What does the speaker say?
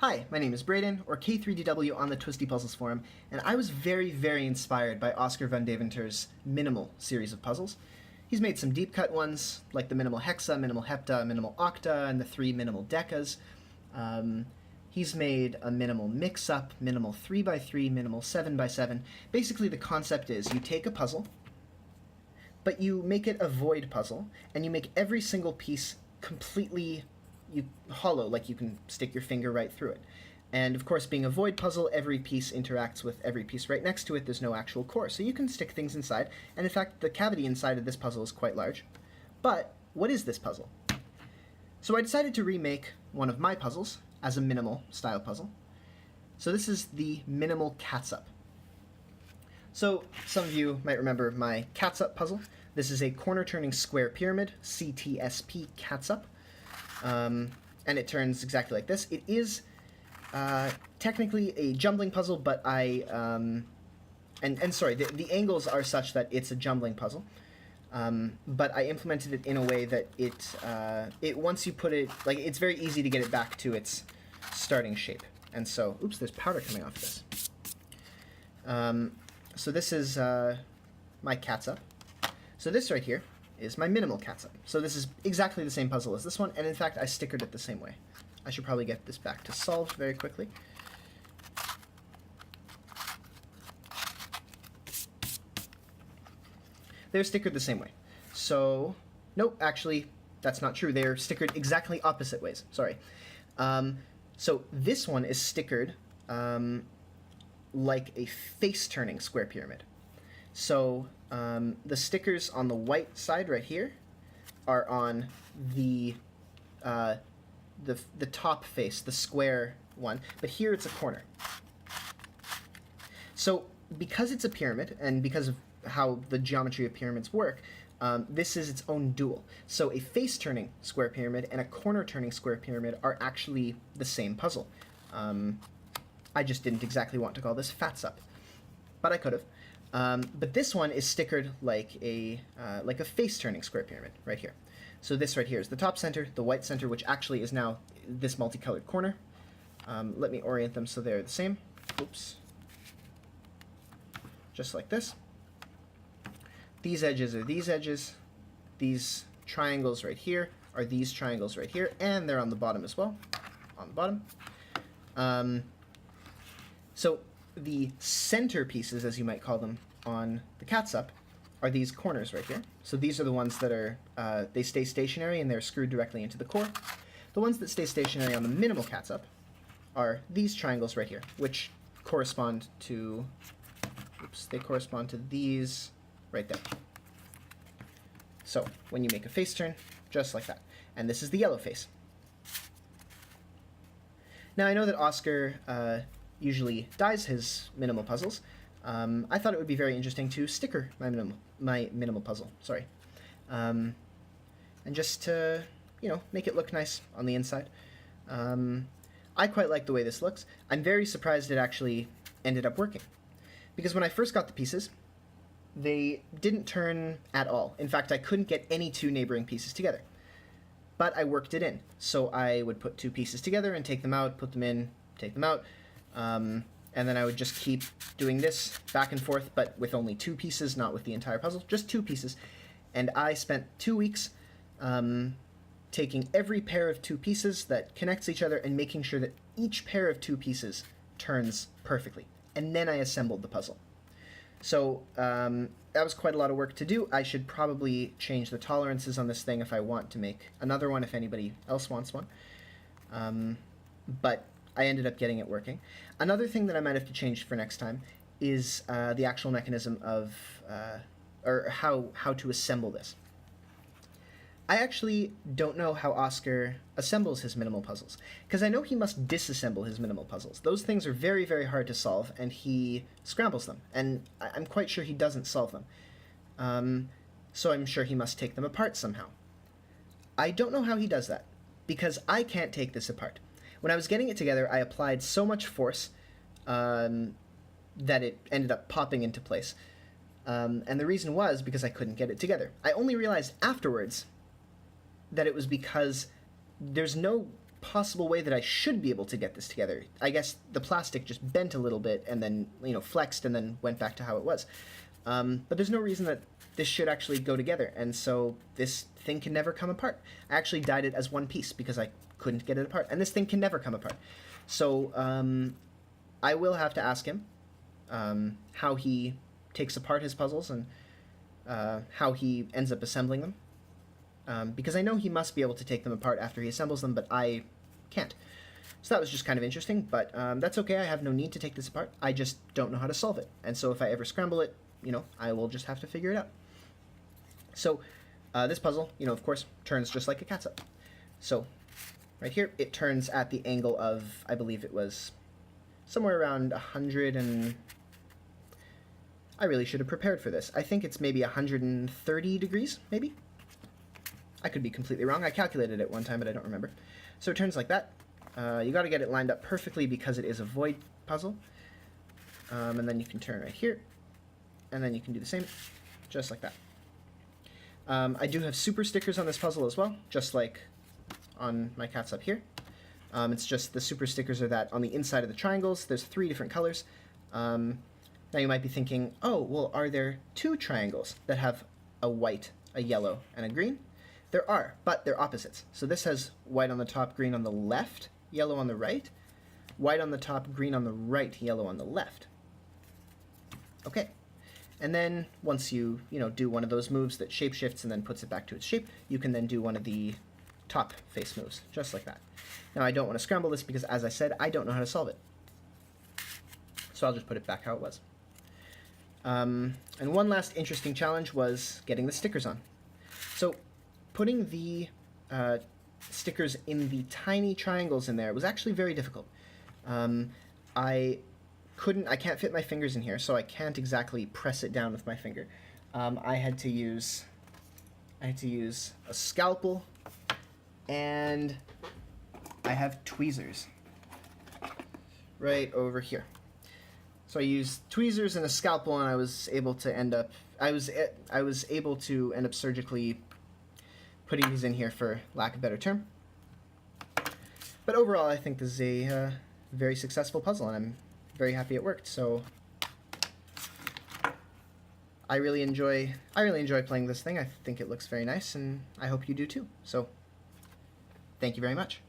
Hi, my name is Braden, or K3DW on the Twisty Puzzles forum, and I was very, very inspired by Oscar van Deventer's minimal series of puzzles. He's made some deep-cut ones, like the minimal hexa, minimal hepta, minimal octa, and the three minimal decas. He's made a minimal mix-up, minimal 3x3, minimal 7x7. Basically, the concept is you take a puzzle, but you make it a void puzzle, and you make every single piece completely hollow, like you can stick your finger right through it. And of course, being a void puzzle, every piece interacts with every piece right next to it. There's no actual core, so you can stick things inside. And in fact, the cavity inside of this puzzle is quite large. But what is this puzzle? So I decided to remake one of my puzzles as a minimal style puzzle. So this is the minimal CaTSuP. So some of you might remember my CaTSuP puzzle. This is a corner-turning square pyramid, CaTSP CaTSuP. And it turns exactly like this. It is technically a jumbling puzzle, but sorry, the angles are such that it's a jumbling puzzle. But I implemented it in a way that it once you put it, like, it's very easy to get it back to its starting shape. And so, oops, there's powder coming off this. So this is my CaTSuP. So this right here is my minimal CaTSuP. So this is exactly the same puzzle as this one, and in fact I stickered it the same way. I should probably get this back to solved very quickly. They're stickered the same way. So, nope, actually, that's not true. They're stickered exactly opposite ways. Sorry. So this one is stickered like a face-turning square pyramid. So the stickers on the white side right here are on the top face, the square one, but here it's a corner. So because it's a pyramid, and because of how the geometry of pyramids work, this is its own dual. So a face-turning square pyramid and a corner-turning square pyramid are actually the same puzzle. I just didn't exactly want to call this FATSUP, but I could have. But this one is stickered like a face-turning square pyramid right here. So this right here is the top center, the white center, which actually is now this multicolored corner. Let me orient them so they're the same. Oops. Just like this. These edges are these edges. These triangles right here are these triangles right here, and they're on the bottom as well. On the bottom. So the center pieces, as you might call them, on the CaTSuP are these corners right here. So these are the ones that are, they stay stationary and they're screwed directly into the core. The ones that stay stationary on the minimal CaTSuP are these triangles right here, which correspond to, oops, they correspond to these right there. So when you make a face turn, just like that. And this is the yellow face. Now I know that Oscar usually dyes his minimal puzzles. I thought it would be very interesting to sticker my minimal puzzle. Sorry, and just to make it look nice on the inside. I quite like the way this looks. I'm very surprised it actually ended up working, because when I first got the pieces, they didn't turn at all. In fact, I couldn't get any two neighboring pieces together. But I worked it in. So I would put two pieces together and take them out, put them in, take them out. And then I would just keep doing this back and forth, but with only two pieces, not with the entire puzzle, just two pieces. And I spent 2 weeks taking every pair of two pieces that connects each other and making sure that each pair of two pieces turns perfectly. And then I assembled the puzzle. So that was quite a lot of work to do. I should probably change the tolerances on this thing if I want to make another one, if anybody else wants one. But I ended up getting it working. Another thing that I might have to change for next time is the actual mechanism of, or how to assemble this. I actually don't know how Oscar assembles his minimal puzzles, because I know he must disassemble his minimal puzzles. Those things are very, very hard to solve, and he scrambles them, and I'm quite sure he doesn't solve them. So I'm sure he must take them apart somehow. I don't know how he does that, because I can't take this apart. When I was getting it together, I applied so much force that it ended up popping into place. And the reason was because I couldn't get it together. I only realized afterwards that it was because there's no possible way that I should be able to get this together. I guess the plastic just bent a little bit and then, flexed and then went back to how it was. But there's no reason that this should actually go together, and so this thing can never come apart. I actually dyed it as one piece because I couldn't get it apart, and this thing can never come apart. So I will have to ask him how he takes apart his puzzles and how he ends up assembling them. Because I know he must be able to take them apart after he assembles them, but I can't. So that was just kind of interesting, but that's okay. I have no need to take this apart. I just don't know how to solve it. And so if I ever scramble it, I will just have to figure it out. So this puzzle, of course, turns just like a CaTSuP. So right here, it turns at the angle of, I believe it was somewhere around 100 and... I really should have prepared for this. I think it's maybe 130 degrees, maybe? I could be completely wrong. I calculated it one time, but I don't remember. So it turns like that. You got to get it lined up perfectly because it is a void puzzle. And then you can turn right here. And then you can do the same, just like that. I do have super stickers on this puzzle as well, just like on my CaTSuP here. It's just the super stickers are that on the inside of the triangles. There's 3 different colors. Now you might be thinking, oh, well, are there 2 triangles that have a white, a yellow, and a green? There are, but they're opposites. So this has white on the top, green on the left, yellow on the right. White on the top, green on the right, yellow on the left. Okay. And then once you, do one of those moves that shapeshifts and then puts it back to its shape, you can then do one of the top face moves, just like that. Now I don't want to scramble this because, as I said, I don't know how to solve it. So I'll just put it back how it was. And one last interesting challenge was getting the stickers on. So putting the stickers in the tiny triangles in there was actually very difficult. I can't fit my fingers in here, so I can't exactly press it down with my finger. I had to use a scalpel, and I have tweezers right over here. So I used tweezers and a scalpel, and I was able to end up surgically putting these in here, for lack of a better term. But overall, I think this is a very successful puzzle, and I'm very happy it worked. So I really enjoy playing this thing. I think it looks very nice, and I hope you do too. So thank you very much.